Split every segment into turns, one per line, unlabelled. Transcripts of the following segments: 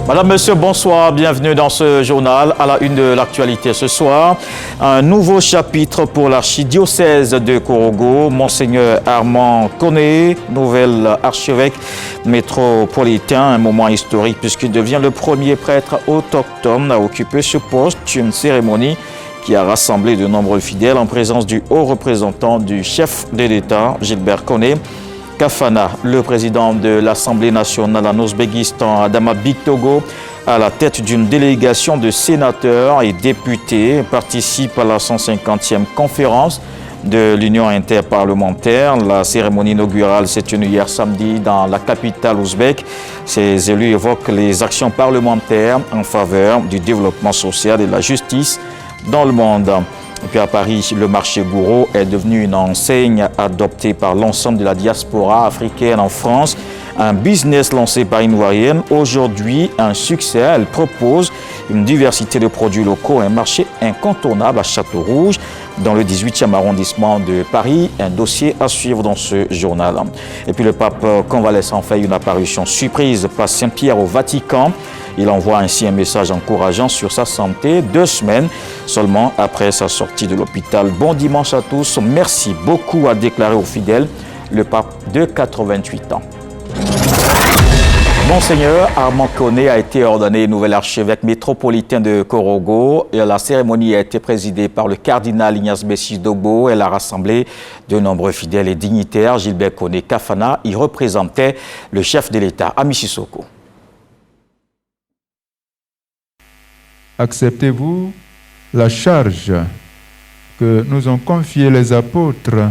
Madame, Monsieur, bonsoir, bienvenue dans ce journal. À la une de l'actualité ce soir, un nouveau chapitre pour l'archidiocèse de Korogo. Monseigneur Armand Koné, nouvel archevêque métropolitain, un moment historique puisqu'il devient le premier prêtre autochtone à occuper ce poste. Une cérémonie qui a rassemblé de nombreux fidèles en présence du haut représentant du chef de l'État, Gilbert Koné Kafana, le président de l'Assemblée nationale en Ouzbékistan, Adama Bictogo, à la tête d'une délégation de sénateurs et députés, participe à la 150e conférence de l'Union interparlementaire. La cérémonie inaugurale s'est tenue hier samedi dans la capitale ouzbèque. Ces élus évoquent les actions parlementaires en faveur du développement social et de la justice dans le monde. Et puis à Paris, le marché Gouraud est devenu une enseigne adoptée par l'ensemble de la diaspora africaine en France. Un business lancé par une Ivoirienne, aujourd'hui un succès. Elle propose une diversité de produits locaux, un marché incontournable à Château-Rouge, dans le 18e arrondissement de Paris. Un dossier à suivre dans ce journal. Et puis le pape convalescent fait une apparition surprise place Saint-Pierre au Vatican. Il envoie ainsi un message encourageant sur sa santé 2 semaines seulement après sa sortie de l'hôpital. Bon dimanche à tous. Merci beaucoup, a déclaré aux fidèles le pape de 88 ans. Monseigneur Armand Koné a été ordonné nouvel archevêque métropolitain de Korogo. Et la cérémonie a été présidée par le cardinal Ignace Bessis Dogbo. Elle a rassemblé de nombreux fidèles et dignitaires. Gilbert Koné Kafana y représentait le chef de l'État, Ami Sissoko.
Acceptez-vous la charge que nous ont confiée les apôtres?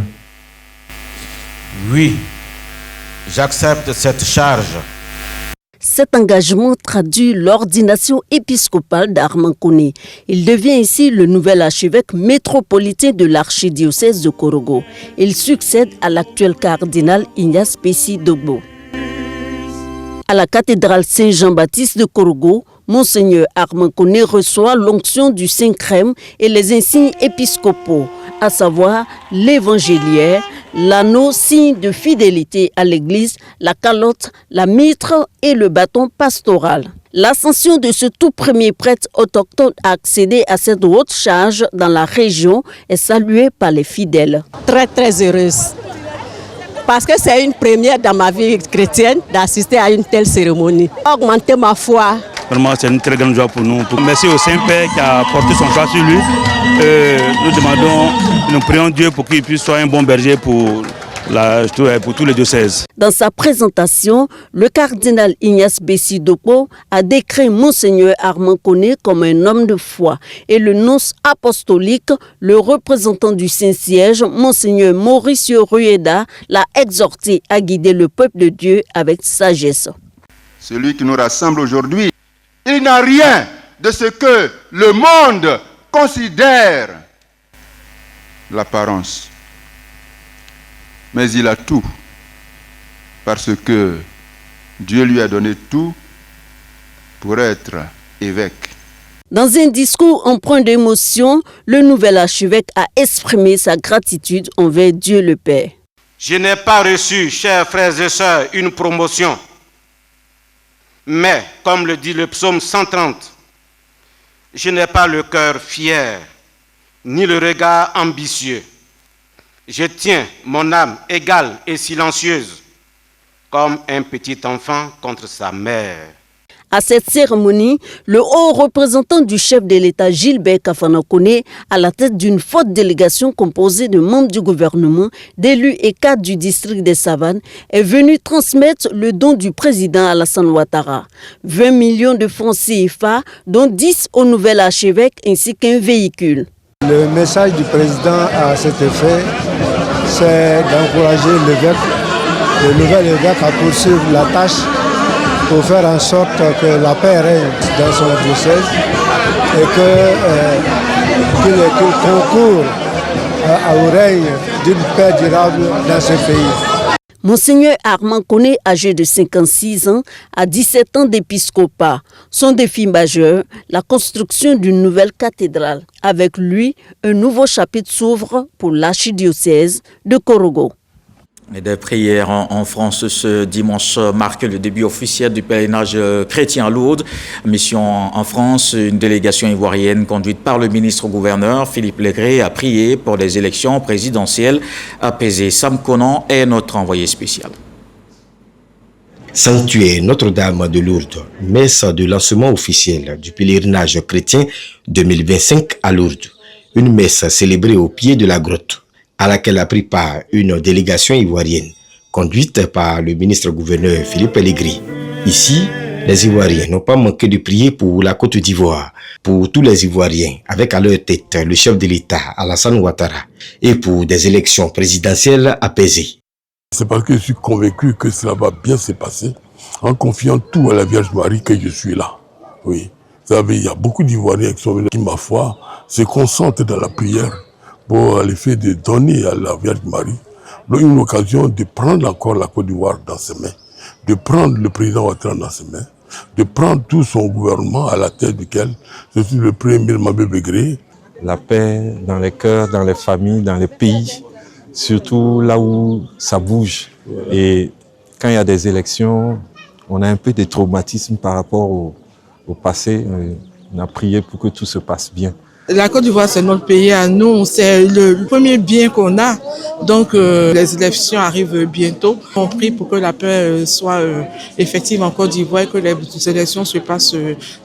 Oui, j'accepte cette charge.
Cet engagement traduit l'ordination épiscopale d'Armand Koné. Il devient ici le nouvel archevêque métropolitain de l'archidiocèse de Korogo. Il succède à l'actuel cardinal Ignace Bessis Dogbo. À la cathédrale Saint-Jean-Baptiste de Korogo, Monseigneur Armand Koné reçoit l'onction du Saint-Crème et les insignes épiscopaux, à savoir l'évangéliaire, l'anneau signe de fidélité à l'Église, la calotte, la mitre et le bâton pastoral. L'ascension de ce tout premier prêtre autochtone à accéder à cette haute charge dans la région est saluée par les fidèles.
Très heureuse. Parce que c'est une première dans ma vie chrétienne d'assister à une telle cérémonie. Augmenter ma foi.
Vraiment, c'est une très grande joie pour nous. Merci au Saint-Père qui a porté son choix sur lui. Nous prions Dieu pour qu'il puisse être un bon berger pour tous les diocèses.
Dans sa présentation, le cardinal Ignace Bessis Dogbo a décrit Monseigneur Armand Koné comme un homme de foi et le nonce apostolique, le représentant du Saint-Siège, Monseigneur Mauricio Rueda, l'a exhorté à guider le peuple de Dieu avec sagesse.
Celui qui nous rassemble aujourd'hui, il n'a rien de ce que le monde considère l'apparence. Mais il a tout, parce que Dieu lui a donné tout pour être évêque.
Dans un discours empreint d'émotion, le nouvel archevêque a exprimé sa gratitude envers Dieu le Père.
Je n'ai pas reçu, chers frères et sœurs, une promotion. Mais, comme le dit le psaume 130, je n'ai pas le cœur fier, ni le regard ambitieux. Je tiens mon âme égale et silencieuse, comme un petit enfant contre sa mère.
À cette cérémonie, le haut représentant du chef de l'État, Gilbert Kafana Koné, à la tête d'une forte délégation composée de membres du gouvernement, d'élus et cadres du district des Savanes, est venu transmettre le don du président Alassane Ouattara. 20 millions de francs CFA, dont 10 au nouvel archevêque ainsi qu'un véhicule.
Le message du président à cet effet, c'est d'encourager le nouvel évêque à poursuivre la tâche pour faire en sorte que la paix règne dans son diocèse et qu'il concourt au règne d'une paix durable dans ce pays.
Monseigneur Armand Koné, âgé de 56 ans, a 17 ans d'épiscopat. Son défi majeur, la construction d'une nouvelle cathédrale. Avec lui, un nouveau chapitre s'ouvre pour l'archidiocèse de Korogo.
Et des prières en France ce dimanche marque le début officiel du pèlerinage chrétien à Lourdes. Mission en France, une délégation ivoirienne conduite par le ministre-gouverneur Philippe Legré a prié pour des élections présidentielles apaisées. Sam Conan est notre envoyé spécial.
Sanctuaire Notre-Dame de Lourdes, messe de lancement officiel du pèlerinage chrétien 2025 à Lourdes. Une messe célébrée au pied de la grotte, à laquelle a pris part une délégation ivoirienne, conduite par le ministre-gouverneur Philippe Legré. Ici, les Ivoiriens n'ont pas manqué de prier pour la Côte d'Ivoire, pour tous les Ivoiriens, avec à leur tête le chef de l'État, Alassane Ouattara, et pour des élections présidentielles apaisées.
C'est parce que je suis convaincu que cela va bien se passer, en confiant tout à la Vierge Marie que je suis là. Oui, vous savez, il y a beaucoup d'Ivoiriens qui, ma foi, se concentrent dans la prière pour l'effet de donner à la Vierge Marie une occasion de prendre encore la Côte d'Ivoire dans ses mains, de prendre le président Ouattara dans ses mains, de prendre tout son gouvernement à la tête duquel je suis le premier Mabé Begré.
La paix dans les cœurs, dans les familles, dans les pays, surtout là où ça bouge. Et quand il y a des élections, on a un peu de traumatisme par rapport au passé. On a prié pour que tout se passe bien.
La Côte d'Ivoire, c'est notre pays à nous, c'est le premier bien qu'on a. Donc les élections arrivent bientôt. On prie pour que la paix soit effective en Côte d'Ivoire et que les élections se passent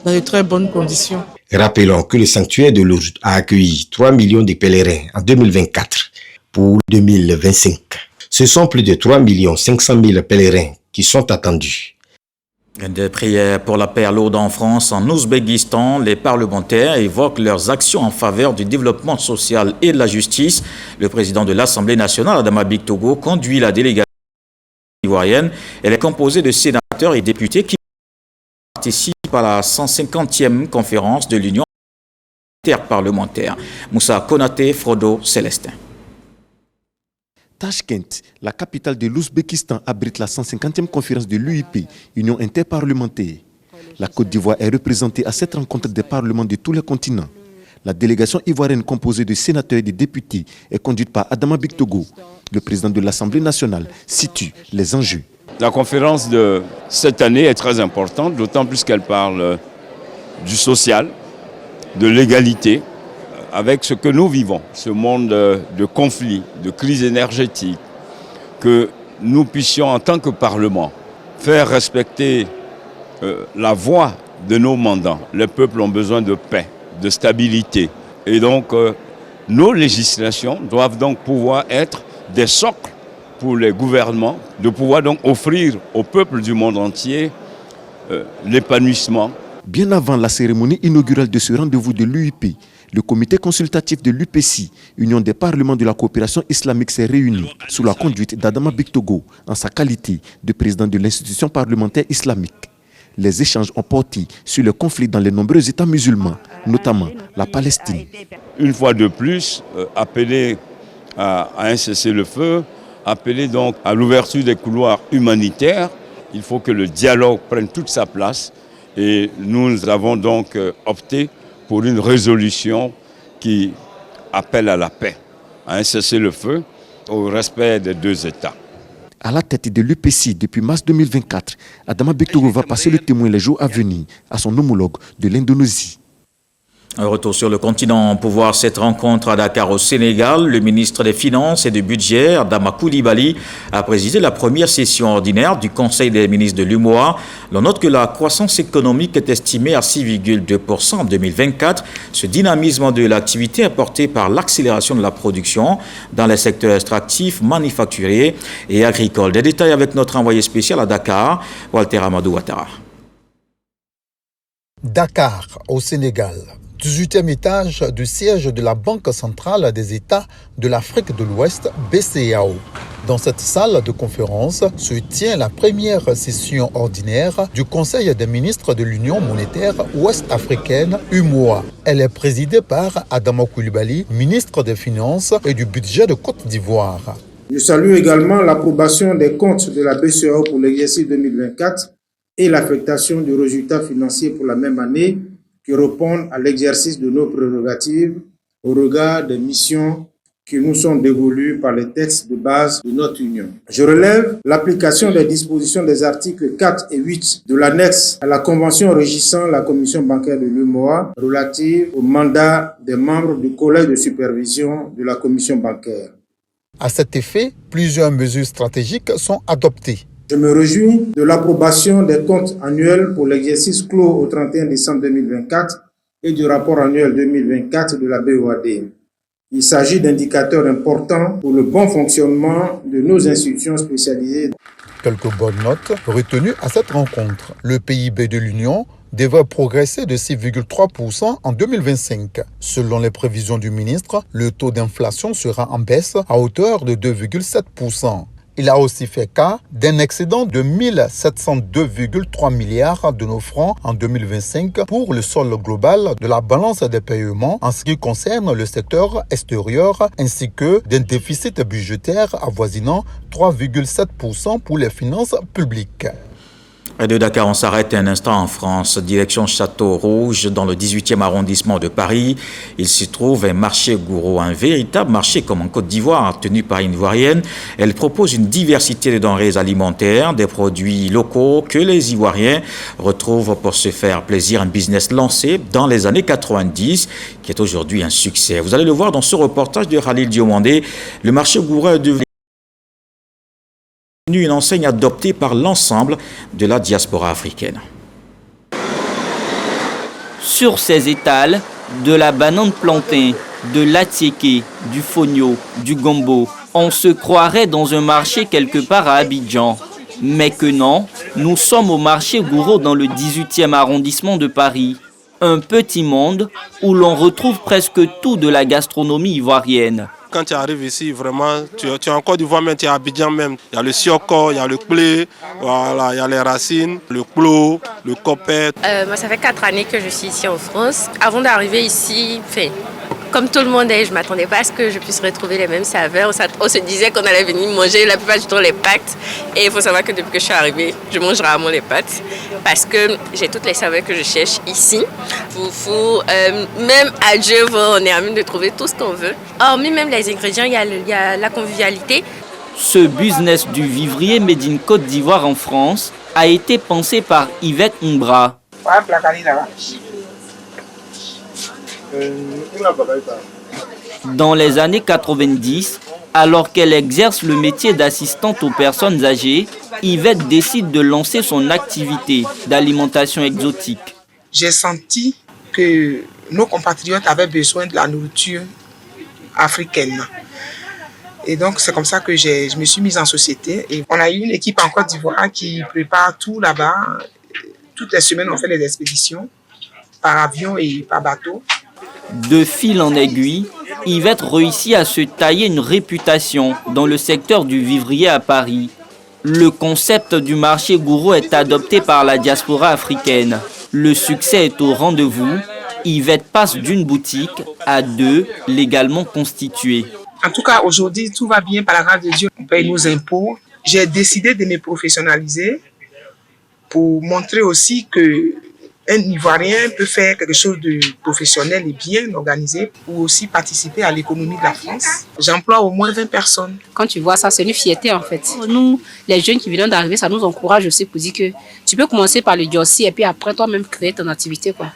dans de très bonnes conditions.
Rappelons que le sanctuaire de Lourdes a accueilli 3 millions de pèlerins en 2024 pour 2025. Ce sont plus de 3 500 000 pèlerins qui sont attendus.
Des prières pour la paix à Lourdes en France. En Ouzbékistan, les parlementaires évoquent leurs actions en faveur du développement social et de la justice. Le président de l'Assemblée nationale, Adama Bictogo, conduit la délégation ivoirienne. Elle est composée de sénateurs et députés qui participent à la 150e conférence de l'Union interparlementaire. Moussa Konaté, Frodo, Célestin.
Tashkent, la capitale de l'Ouzbékistan, abrite la 150e conférence de l'UIP, Union interparlementaire. La Côte d'Ivoire est représentée à cette rencontre des parlements de tous les continents. La délégation ivoirienne composée de sénateurs et de députés est conduite par Adama Bictogo. Le président de l'Assemblée nationale situe les enjeux.
La conférence de cette année est très importante, d'autant plus qu'elle parle du social, de l'égalité, avec ce que nous vivons, ce monde de conflits, de crise énergétique, que nous puissions en tant que Parlement faire respecter la voix de nos mandants. Les peuples ont besoin de paix, de stabilité. Et donc, nos législations doivent donc pouvoir être des socles pour les gouvernements, de pouvoir donc offrir au peuple du monde entier l'épanouissement.
Bien avant la cérémonie inaugurale de ce rendez-vous de l'UIP, le comité consultatif de l'UPC, Union des parlements de la coopération islamique, s'est réuni sous la conduite d'Adama Bictogo en sa qualité de président de l'institution parlementaire islamique. Les échanges ont porté sur le conflit dans les nombreux États musulmans, notamment la Palestine.
Une fois de plus, appeler à un cessez-le-feu, appeler donc à l'ouverture des couloirs humanitaires. Il faut que le dialogue prenne toute sa place et nous avons donc opté pour une résolution qui appelle à la paix, à un cessez-le-feu, au respect des deux États.
À la tête de l'UPC depuis mars 2024, Adama Bictogo va passer le témoin les jours à venir à son homologue de l'Indonésie.
Un retour sur le continent pour voir cette rencontre à Dakar au Sénégal. Le ministre des Finances et du Budget, Adama Coulibaly, a présidé la première session ordinaire du Conseil des ministres de l'UMOA. L'on note que la croissance économique est estimée à 6,2% en 2024. Ce dynamisme de l'activité est porté par l'accélération de la production dans les secteurs extractifs, manufacturiers et agricoles. Des détails avec notre envoyé spécial à Dakar, Walter Amadou Ouattara.
Dakar, au Sénégal. 18e étage du siège de la Banque centrale des États de l'Afrique de l'Ouest, BCEAO. Dans cette salle de conférence se tient la première session ordinaire du Conseil des ministres de l'Union monétaire ouest-africaine, UMOA. Elle est présidée par Adama Coulibaly, ministre des Finances et du Budget de Côte d'Ivoire.
Je salue également l'approbation des comptes de la BCEAO pour l'exercice 2024 et l'affectation du résultat financier pour la même année qui répondent à l'exercice de nos prérogatives au regard des missions qui nous sont dévolus par les textes de base de notre Union. Je relève l'application des dispositions des articles 4 et 8 de l'annexe à la Convention régissant la Commission bancaire de l'UEMOA relative au mandat des membres du Collège de supervision de la Commission bancaire.
À cet effet, plusieurs mesures stratégiques sont adoptées.
Je me réjouis de l'approbation des comptes annuels pour l'exercice clos au 31 décembre 2024 et du rapport annuel 2024 de la BOAD. Il s'agit d'indicateurs importants pour le bon fonctionnement de nos institutions spécialisées.
Quelques bonnes notes retenues à cette rencontre. Le PIB de l'Union devrait progresser de 6,3% en 2025. Selon les prévisions du ministre, le taux d'inflation sera en baisse à hauteur de 2,7%. Il a aussi fait cas d'un excédent de 1702,3 milliards de nos francs en 2025 pour le solde global de la balance des paiements en ce qui concerne le secteur extérieur ainsi que d'un déficit budgétaire avoisinant 3,7% pour les finances publiques.
Et de Dakar, on s'arrête un instant en France. Direction Château-Rouge, dans le 18e arrondissement de Paris. Il s'y trouve un marché gourou, un véritable marché comme en Côte d'Ivoire, tenu par une Ivoirienne. Elle propose une diversité de denrées alimentaires, des produits locaux que les Ivoiriens retrouvent pour se faire plaisir. Un business lancé dans les années 90, qui est aujourd'hui un succès. Vous allez le voir dans ce reportage de Khalil Diomandé. Le marché gourou est devenu une enseigne adoptée par l'ensemble de la diaspora africaine.
Sur ces étals, de la banane plantain, de l'atiéké, du fonio, du gombo, on se croirait dans un marché quelque part à Abidjan. Mais que non, nous sommes au marché Gouraud dans le 18e arrondissement de Paris. Un petit monde où l'on retrouve presque tout de la gastronomie ivoirienne.
Quand tu arrives ici, vraiment, tu es en Côte d'Ivoire, même tu es à Abidjan même. Il y a le sioko, il y a le clé, voilà, il y a les racines, le clos, le copet.
Moi, ça fait 4 années que je suis ici en France. Avant d'arriver ici, comme tout le monde, je ne m'attendais pas à ce que je puisse retrouver les mêmes saveurs. On se disait qu'on allait venir manger la plupart du temps les pâtes. Et il faut savoir que depuis que je suis arrivée, je mange rarement les pâtes. Parce que j'ai toutes les saveurs que je cherche ici. Foufou, même à Dieu, on est à même de trouver tout ce qu'on veut. Hormis même les ingrédients, il y a la convivialité.
Ce business du vivrier made in Côte d'Ivoire en France a été pensé par Yvette Mbra. Dans les années 90, alors qu'elle exerce le métier d'assistante aux personnes âgées, Yvette décide de lancer son activité d'alimentation exotique.
J'ai senti que nos compatriotes avaient besoin de la nourriture africaine. Et donc, c'est comme ça que je me suis mise en société. Et on a eu une équipe en Côte d'Ivoire qui prépare tout là-bas. Toutes les semaines, on fait des expéditions par avion et par bateau.
De fil en aiguille, Yvette réussit à se tailler une réputation dans le secteur du vivrier à Paris. Le concept du marché gourou est adopté par la diaspora africaine. Le succès est au rendez-vous. Yvette passe d'une boutique à 2 légalement constituées.
En tout cas, aujourd'hui, tout va bien par la grâce de Dieu. On paye nos impôts. J'ai décidé de me professionnaliser pour montrer aussi que un Ivoirien peut faire quelque chose de professionnel et bien organisé ou aussi participer à l'économie de la France. J'emploie au moins 20 personnes.
Quand tu vois ça, c'est une fierté en fait. Nous, les jeunes qui viennent d'arriver, ça nous encourage aussi pour dire que tu peux commencer par le Diossi et puis après toi-même créer ton activité, quoi.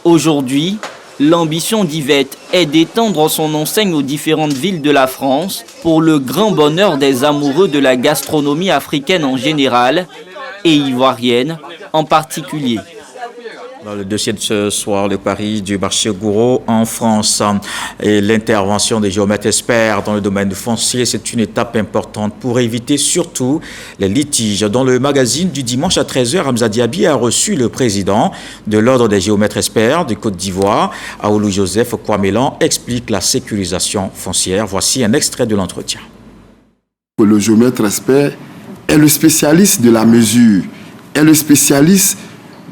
Aujourd'hui, l'ambition d'Yvette est d'étendre son enseigne aux différentes villes de la France pour le grand bonheur des amoureux de la gastronomie africaine en général et ivoirienne en particulier.
Dans le dossier de ce soir, le pari du marché gourou en France et l'intervention des géomètres experts dans le domaine foncier, c'est une étape importante pour éviter surtout les litiges. Dans le magazine du dimanche à 13h, Hamza Diaby a reçu le président de l'Ordre des géomètres experts de Côte d'Ivoire. Aoulou Joseph Kouamélan explique la sécurisation foncière. Voici un extrait de l'entretien.
Le géomètre expert est le spécialiste de la mesure, est le spécialiste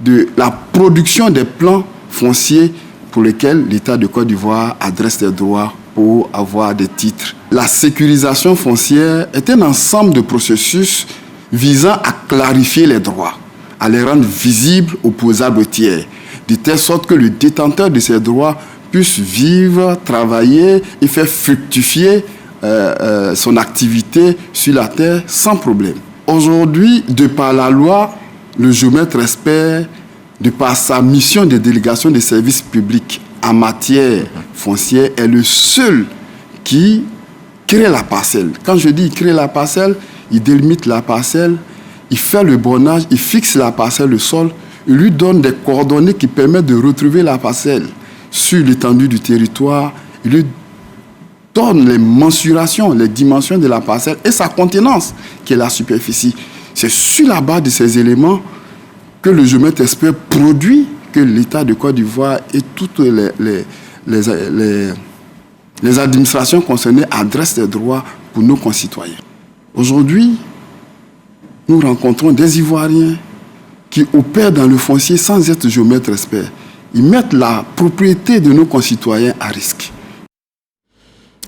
de la production des plans fonciers pour lesquels l'État de Côte d'Ivoire adresse des droits pour avoir des titres. La sécurisation foncière est un ensemble de processus visant à clarifier les droits, à les rendre visibles aux opposables tiers, de telle sorte que le détenteur de ces droits puisse vivre, travailler et faire fructifier son activité sur la terre sans problème. Aujourd'hui, de par la loi, le géomètre expert, de par sa mission de délégation des services publics en matière foncière, est le seul qui crée la parcelle. Quand je dis il crée la parcelle, il délimite la parcelle, il fait le bornage, il fixe la parcelle, le sol, il lui donne des coordonnées qui permettent de retrouver la parcelle sur l'étendue du territoire, il lui donne les mensurations, les dimensions de la parcelle et sa contenance, qui est la superficie. C'est sur la base de ces éléments que le géomètre expert produit, que l'État de Côte d'Ivoire et toutes les administrations concernées adressent des droits pour nos concitoyens. Aujourd'hui, nous rencontrons des Ivoiriens qui opèrent dans le foncier sans être géomètres experts. Ils mettent la propriété de nos concitoyens à risque.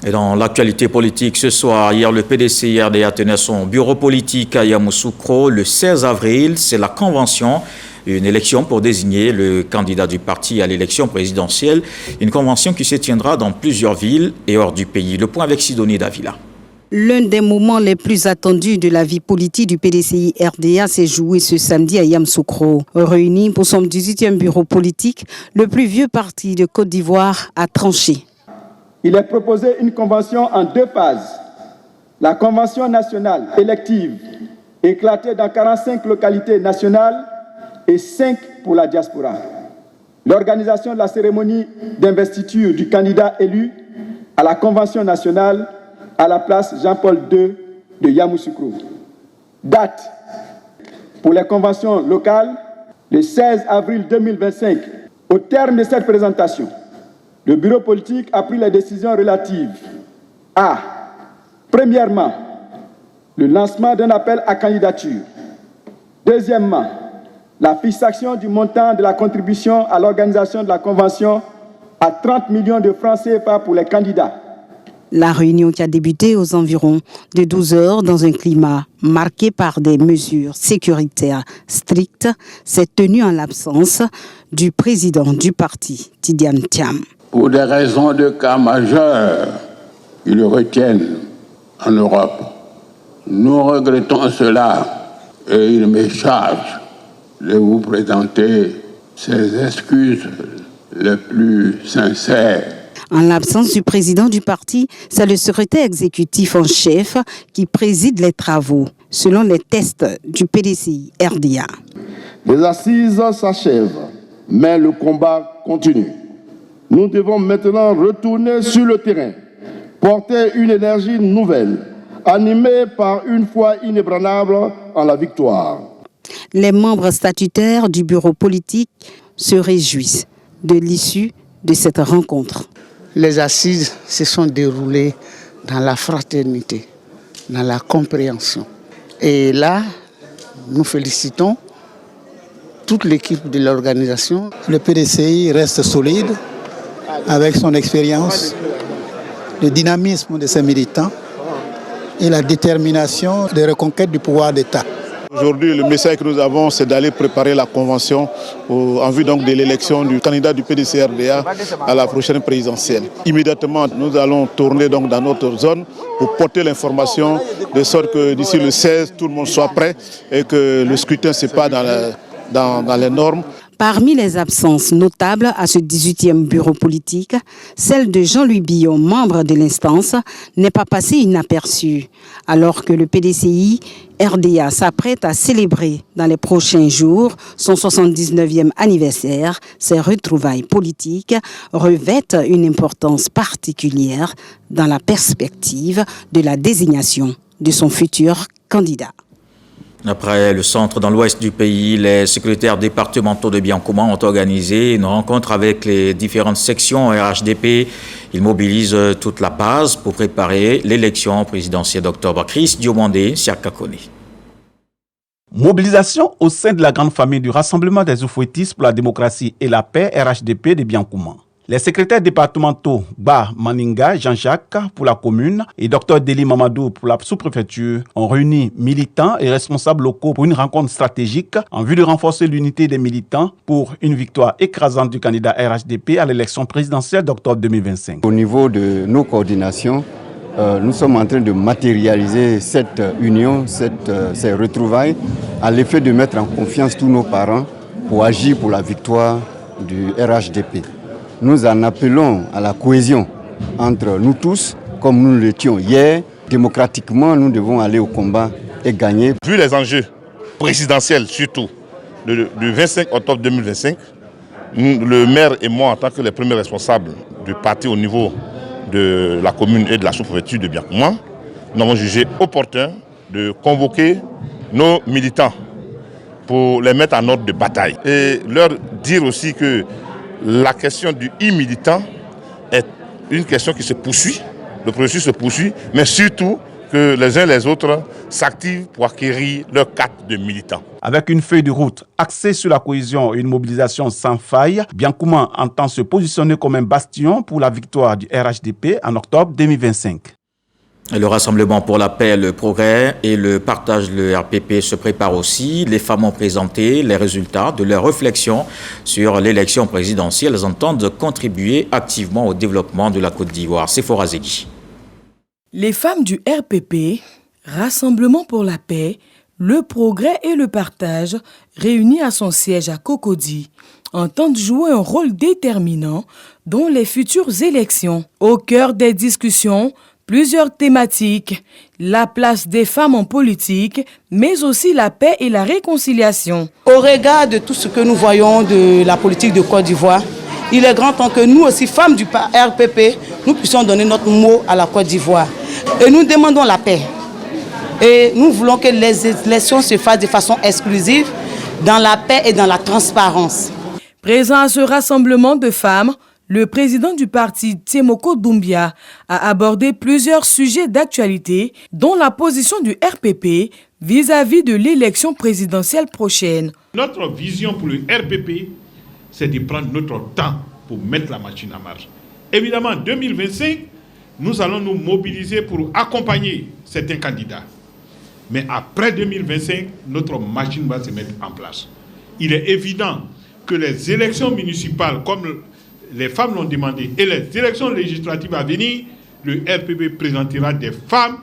Et dans l'actualité politique, ce soir, hier, le PDCI RDA tenait son bureau politique à Yamoussoukro. Le 16 avril, c'est la convention, une élection pour désigner le candidat du parti à l'élection présidentielle. Une convention qui se tiendra dans plusieurs villes et hors du pays. Le point avec Sidonie Davila.
L'un des moments les plus attendus de la vie politique du PDCI RDA s'est joué ce samedi à Yamoussoukro. Réuni pour son 18e bureau politique, le plus vieux parti de Côte d'Ivoire a tranché.
Il est proposé une convention en 2 phases. La convention nationale élective, éclatée dans 45 localités nationales et 5 pour la diaspora. L'organisation de la cérémonie d'investiture du candidat élu à la convention nationale à la place Jean-Paul II de Yamoussoukro. Date pour les conventions locales, le 16 avril 2025. Au terme de cette présentation, le bureau politique a pris les décisions relatives à, premièrement, le lancement d'un appel à candidature. Deuxièmement, la fixation du montant de la contribution à l'organisation de la convention à 30 millions de francs CFA pour les candidats.
La réunion qui a débuté aux environs de 12 heures dans un climat marqué par des mesures sécuritaires strictes s'est tenue en l'absence du président du parti, Tidiane Thiam.
Pour des raisons de cas majeurs, ils le retiennent en Europe. Nous regrettons cela et il me charge de vous présenter ces excuses les plus sincères.
En l'absence du président du parti, c'est le secrétaire exécutif en chef qui préside les travaux, selon les tests du PDCI RDA.
Les assises s'achèvent, mais le combat continue. Nous devons maintenant retourner sur le terrain, porter une énergie nouvelle, animée par une foi inébranlable en la victoire.
Les membres statutaires du bureau politique se réjouissent de l'issue de cette rencontre.
Les assises se sont déroulées dans la fraternité, dans la compréhension. Et là, nous félicitons toute l'équipe de l'organisation.
Le PDCI reste solide avec son expérience, le dynamisme de ses militants et la détermination de reconquête du pouvoir d'État.
Aujourd'hui, le message que nous avons, c'est d'aller préparer la convention en vue donc de l'élection du candidat du PDCI-RDA à la prochaine présidentielle. Immédiatement, nous allons tourner donc dans notre zone pour porter l'information de sorte que d'ici le 16, tout le monde soit prêt et que le scrutin ne se passe dans les normes.
Parmi les absences notables à ce 18e bureau politique, celle de Jean-Louis Billon, membre de l'instance, n'est pas passée inaperçue, alors que le PDCI RDA s'apprête à célébrer dans les prochains jours son 79e anniversaire. Ces retrouvailles politiques revêtent une importance particulière dans la perspective de la désignation de son futur candidat.
Après le centre dans l'ouest du pays, les secrétaires départementaux de bien commun ont organisé une rencontre avec les différentes sections RHDP. Ils mobilisent toute la base pour préparer l'élection présidentielle d'octobre. Chris Diomandé, Siakakone.
Mobilisation au sein de la grande famille du Rassemblement des Oufouettistes pour la démocratie et la paix RHDP de bien commun.
Les secrétaires départementaux Ba Maninga Jean-Jacques pour la commune et Dr Deli Mamadou pour la sous-préfecture ont réuni militants et responsables locaux pour une rencontre stratégique en vue de renforcer l'unité des militants pour une victoire écrasante du candidat RHDP à l'élection présidentielle d'octobre 2025.
Au niveau de nos coordinations, nous sommes en train de matérialiser cette union, ces retrouvailles, à l'effet de mettre en confiance tous nos parents pour agir pour la victoire du RHDP. Nous en appelons à la cohésion entre nous tous, comme nous l'étions hier. Démocratiquement, nous devons aller au combat et gagner.
Vu les enjeux présidentiels surtout, du 25 octobre 2025, le maire et moi, en tant que les premiers responsables du parti au niveau de la commune et de la sous-préfecture de Biakouma, nous avons jugé opportun de convoquer nos militants pour les mettre en ordre de bataille et leur dire aussi que la question du e-militant est une question qui se poursuit, le processus se poursuit, mais surtout que les uns et les autres s'activent pour acquérir leur carte de militant.
Avec une feuille de route axée sur la cohésion et une mobilisation sans faille, Biakouma entend se positionner comme un bastion pour la victoire du RHDP en octobre 2025.
Le Rassemblement pour la paix, le progrès et le partage, le RPP, se prépare aussi. Les femmes ont présenté les résultats de leurs réflexions sur l'élection présidentielle. Elles entendent contribuer activement au développement de la Côte d'Ivoire. Sephora Zedi.
Les femmes du RPP, Rassemblement pour la paix, le progrès et le partage, réunies à son siège à Cocody, entendent jouer un rôle déterminant dans les futures élections. Au cœur des discussions, plusieurs thématiques, la place des femmes en politique, mais aussi la paix et la réconciliation.
Au regard de tout ce que nous voyons de la politique de Côte d'Ivoire, il est grand temps que nous aussi, femmes du RPP, nous puissions donner notre mot à la Côte d'Ivoire. Et nous demandons la paix. Et nous voulons que les élections se fassent de façon exclusive, dans la paix et dans la transparence.
Présent à ce rassemblement de femmes, le président du parti Tsemoko Doumbia a abordé plusieurs sujets d'actualité, dont la position du RPP vis-à-vis de l'élection présidentielle prochaine.
Notre vision pour le RPP, c'est de prendre notre temps pour mettre la machine en marche. Évidemment, en 2025, nous allons nous mobiliser pour accompagner certains candidats. Mais après 2025, notre machine va se mettre en place. Il est évident que les élections municipales, comme les femmes l'ont demandé, et les élections législatives à venir, le RPP présentera des femmes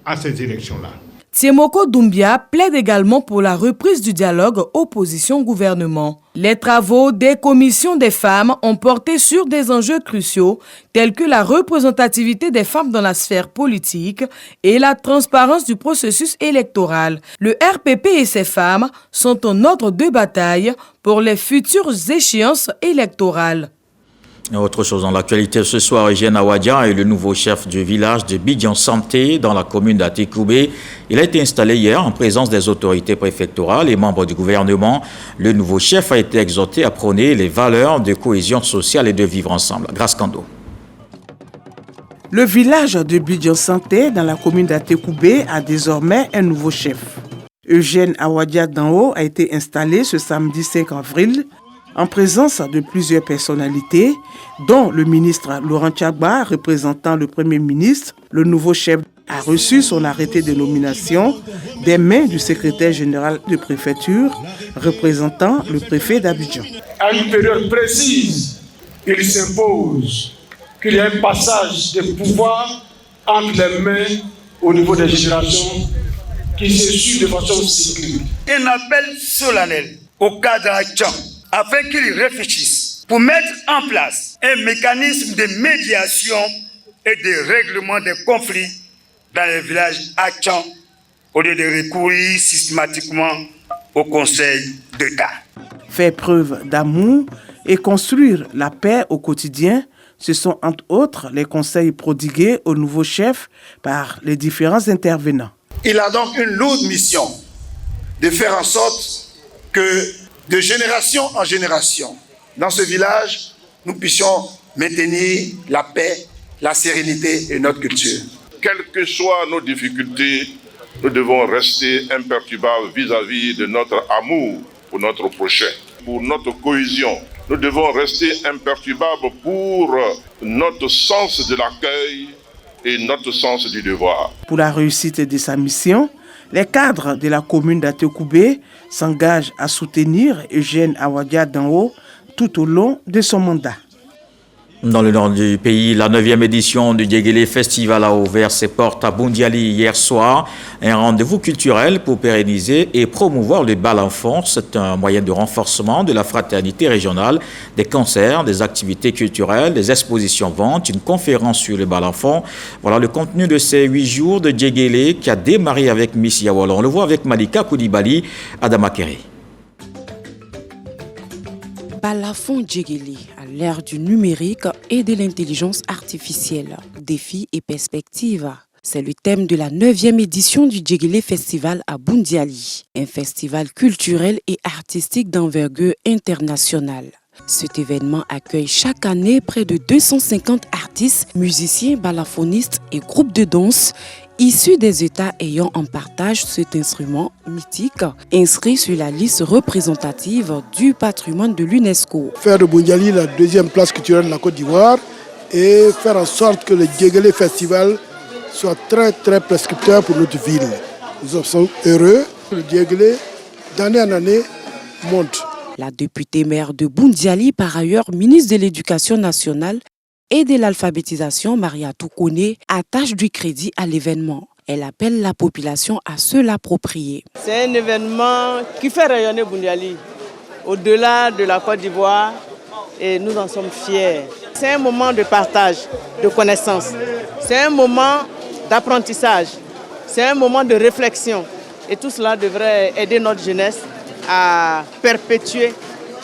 à ces élections-là.
Tsemoko Doumbia plaide également pour la reprise du dialogue opposition-gouvernement. Les travaux des commissions des femmes ont porté sur des enjeux cruciaux tels que la représentativité des femmes dans la sphère politique et la transparence du processus électoral. Le RPP et ses femmes sont en ordre de bataille pour les futures échéances électorales.
Autre chose dans l'actualité ce soir, Eugène Awadia est le nouveau chef du village de Bidjan Santé dans la commune d'Atekoubé. Il a été installé hier en présence des autorités préfectorales et membres du gouvernement. Le nouveau chef a été exhorté à prôner les valeurs de cohésion sociale et de vivre ensemble. Grâce Kando.
Le village de Bidjan Santé dans la commune d'Atekoubé a désormais un nouveau chef. Eugène Awadia Danho a été installé ce samedi 5 avril en présence de plusieurs personnalités, dont le ministre Laurent Tchagba, représentant le Premier ministre. Le nouveau chef a reçu son arrêté de nomination des mains du secrétaire général de préfecture, représentant le préfet d'Abidjan.
À une période précise, il s'impose qu'il y ait un passage de pouvoir entre les mains au niveau des générations qui se suivent de façon cyclique.
Un appel solennel au cadre Achan, afin qu'ils réfléchissent pour mettre en place un mécanisme de médiation et de règlement des conflits dans les villages Achan, au lieu de recourir systématiquement au Conseil d'État.
Faire preuve d'amour et construire la paix au quotidien, ce sont entre autres les conseils prodigués au nouveau chef par les différents intervenants.
Il a donc une lourde mission de faire en sorte que de génération en génération, dans ce village, nous puissions maintenir la paix, la sérénité et notre culture.
Quelles que soient nos difficultés, nous devons rester imperturbables vis-à-vis de notre amour pour notre prochain, pour notre cohésion nous devons rester imperturbables pour notre sens de l'accueil et notre sens du devoir.
Pour la réussite de sa mission, les cadres de la commune d'Atekoubé s'engagent à soutenir Eugène Awadia Danho tout au long de son mandat.
Dans le nord du pays, la 9e édition du Djegele Festival a ouvert ses portes à Boundiali hier soir. Un rendez-vous culturel pour pérenniser et promouvoir le bal enfant. C'est un moyen de renforcement de la fraternité régionale, des concerts, des activités culturelles, des expositions ventes, une conférence sur le bal enfant. Voilà le contenu de ces 8 jours de Djegele qui a démarré avec Miss Yawala. On le voit avec Malika Koulibaly, Adama Kéré.
Balafon Djegele à l'ère du numérique et de l'intelligence artificielle, défis et perspectives. C'est le thème de la 9e édition du Djegele Festival à Boundiali, un festival culturel et artistique d'envergure internationale. Cet événement accueille chaque année près de 250 artistes, musiciens, balafoninistes et groupes de danse issus des États ayant en partage cet instrument mythique inscrit sur la liste représentative du patrimoine de l'UNESCO.
Faire de Boundiali la 2e place culturelle de la Côte d'Ivoire et faire en sorte que le Djegele Festival soit très prescripteur pour notre ville. Nous sommes heureux. Le Djegele, d'année en année, monte.
La députée maire de Boundiali, par ailleurs ministre de l'Éducation nationale et de l'alphabétisation, Mariatou Kone, attache du crédit à l'événement. Elle appelle la population à se l'approprier.
C'est un événement qui fait rayonner Boundiali au-delà de la Côte d'Ivoire et nous en sommes fiers. C'est un moment de partage, de connaissance. C'est un moment d'apprentissage. C'est un moment de réflexion. Et tout cela devrait aider notre jeunesse à perpétuer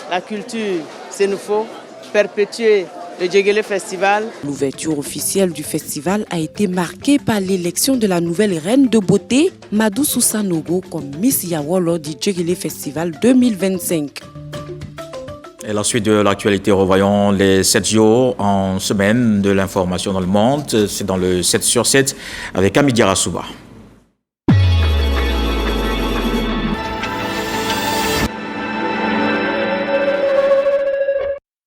la culture sénoufo, perpétuer le Djegele Festival.
L'ouverture officielle du festival a été marquée par l'élection de la nouvelle reine de beauté, Madou Soussanogo, comme Miss Yawala du Djegele Festival 2025.
Et la suite de l'actualité, revoyons les 7 jours en semaine de l'information dans le monde. C'est dans le 7 sur 7 avec Amidia Rassouba.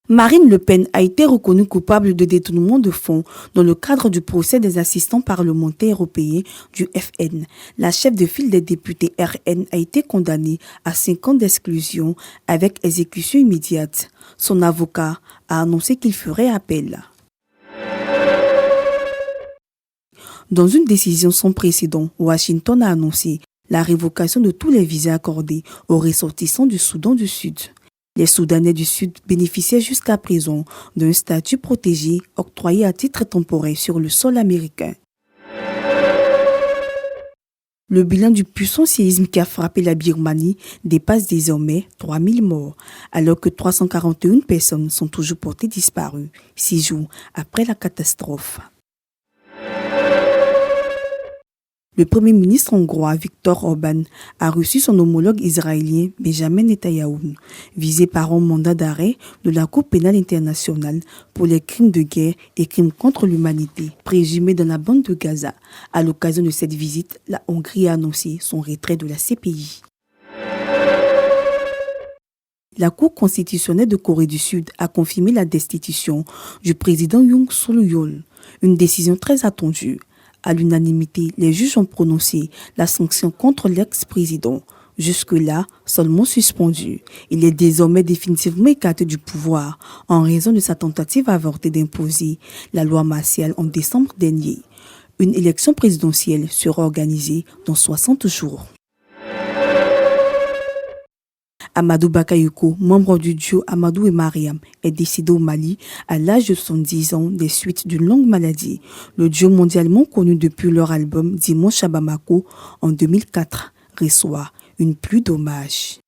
Marine Le Pen a été reconnue coupable de détournement de fonds dans le cadre du procès des assistants parlementaires européens du FN. La chef de file des députés RN a été condamnée à 5 ans d'exclusion avec exécution immédiate. Son avocat a annoncé qu'il ferait appel. Dans une décision sans précédent, Washington a annoncé la révocation de tous les visas accordés aux ressortissants du Soudan du Sud. Les Soudanais du Sud bénéficiaient jusqu'à présent d'un statut protégé octroyé à titre temporaire sur le sol américain. Le bilan du puissant séisme qui a frappé la Birmanie dépasse désormais 3000 morts, alors que 341 personnes sont toujours portées disparues, 6 jours après la catastrophe. Le Premier ministre hongrois Viktor Orban a reçu son homologue israélien Benjamin Netanyahou, visé par un mandat d'arrêt de la Cour pénale internationale pour les crimes de guerre et crimes contre l'humanité présumés dans la bande de Gaza. À l'occasion de cette visite, la Hongrie a annoncé son retrait de la CPI. La Cour constitutionnelle de Corée du Sud a confirmé la destitution du président Yoon Suk-yeol, une décision très attendue. À l'unanimité, les juges ont prononcé la sanction contre l'ex-président, jusque-là seulement suspendu. Il est désormais définitivement écarté du pouvoir en raison de sa tentative avortée d'imposer la loi martiale en décembre dernier. Une élection présidentielle sera organisée dans 60 jours. Amadou Bakayoko, membre du duo Amadou et Mariam, est décédé au Mali à l'âge de 70 ans des suites d'une longue maladie. Le duo mondialement connu depuis leur album Dimanche à Bamako en 2004 reçoit une pluie d'hommages.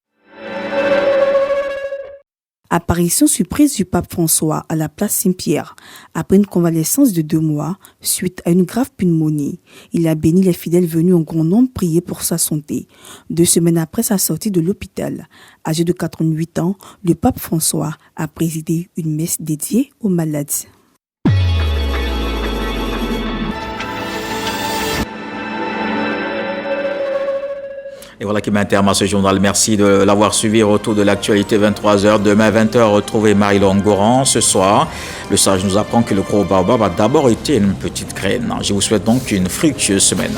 Apparition surprise du pape François à la place Saint-Pierre. Après une convalescence de 2 mois, suite à une grave pneumonie, il a béni les fidèles venus en grand nombre prier pour sa santé. 2 semaines après sa sortie de l'hôpital, âgé de 88 ans, le pape François a présidé une messe dédiée aux malades.
Et voilà qui met un terme à ce journal. Merci de l'avoir suivi. Retour de l'actualité 23h. Demain 20h, retrouvez Marie-Laure Goran. Ce soir, le sage nous apprend que le gros baobab a d'abord été une petite graine. Je vous souhaite donc une fructueuse semaine.